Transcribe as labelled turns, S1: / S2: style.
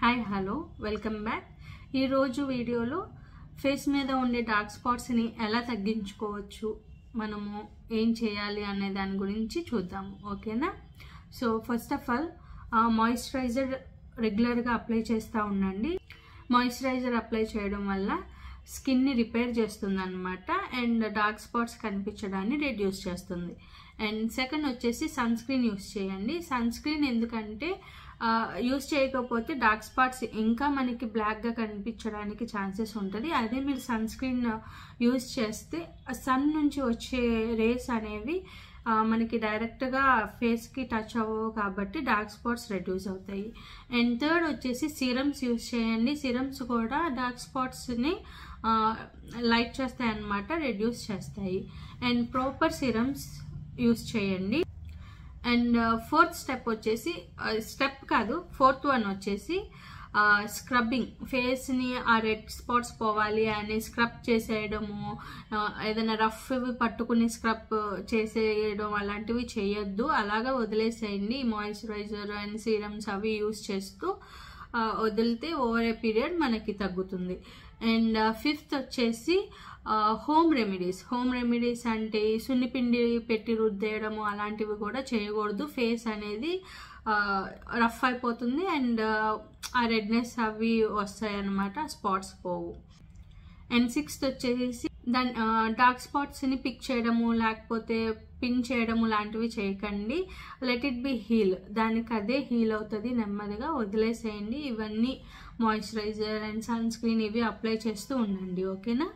S1: Hi hello welcome back. ఈరోజు వీడియోలో face మీద ఉండే డార్క్ స్పాట్స్ని ఎలా తగ్గించుకోవచ్చు, మనము ఏం చేయాలి అనే దాని గురించి చూద్దాము. ఓకేనా? So first of all moisturiser రెగ్యులర్గా అప్లై చేస్తూ ఉండండి. మాయిశ్చరైజర్ అప్లై చేయడం వల్ల స్కిన్ని రిపేర్ చేస్తుంది అనమాట, అండ్ డార్క్ స్పాట్స్ కనిపించడాన్ని రెడ్యూస్ చేస్తుంది. అండ్ సెకండ్ వచ్చేసి సన్ స్క్రీన్ యూస్ చేయండి. సన్ స్క్రీన్ ఎందుకంటే యూస్ చేయకపోతే డార్క్ స్పాట్స్ ఇంకా మనకి బ్లాక్గా కనిపించడానికి ఛాన్సెస్ ఉంటుంది. అదే మీరు సన్ స్క్రీన్ యూస్ చేస్తే సన్ నుంచి వచ్చే రేస్ అనేవి మనకి డైరెక్ట్గా ఫేస్కి టచ్ అవ్వవు కాబట్టి డార్క్ స్పాట్స్ రెడ్యూస్ అవుతాయి. అండ్ థర్డ్ వచ్చేసి సిరమ్స్ యూస్ చేయండి. సిరమ్స్ కూడా డార్క్ స్పాట్స్ని లైట్ చేస్తాయి అన్నమాట, రెడ్యూస్ చేస్తాయి. అండ్ ప్రాపర్ సిరమ్స్ యూస్ చేయండి. అండ్ ఫోర్త్ స్టెప్ వచ్చేసి ఫోర్త్ వన్ వచ్చేసి స్క్రబ్బింగ్. ఫేస్ని ఆ రెడ్ స్పాట్స్ పోవాలి అని స్క్రబ్ చేసేయడము, ఏదైనా రఫ్ పట్టుకుని స్క్రబ్ చేసేయడం అలాంటివి చేయొద్దు. అలాగా వదిలేసేయండి. మాయిశ్చరైజర్ అండ్ సీరమ్స్ అవి యూస్ చేస్తూ వదిలితే ఓవర్ ఏ పీరియడ్ మనకి తగ్గుతుంది. అండ్ ఫిఫ్త్ వచ్చేసి హోమ్ రెమెడీస్ అంటే సున్నిపిండి పెట్టి రుద్దేయడము అలాంటివి కూడా చేయకూడదు. ఫేస్ అనేది రఫ్ అయిపోతుంది అండ్ ఆ రెడ్నెస్ అవి వస్తాయి అన్నమాట, స్పాట్స్ పోవు. అండ్ సిక్స్త్ వచ్చేసి దాని డార్క్ స్పాట్స్ని పిక్ చేయడము లేకపోతే పిన్ చేయడము లాంటివి చేయకండి. లెట్ ఇట్ బి హీల్, దానికి అదే హీల్ అవుతుంది. నెమ్మదిగా వదిలేసేయండి. ఇవన్నీ మాయిశ్చరైజర్ అండ్ సన్ స్క్రీన్ ఇవి అప్లై చేస్తూ ఉండండి. ఓకేనా?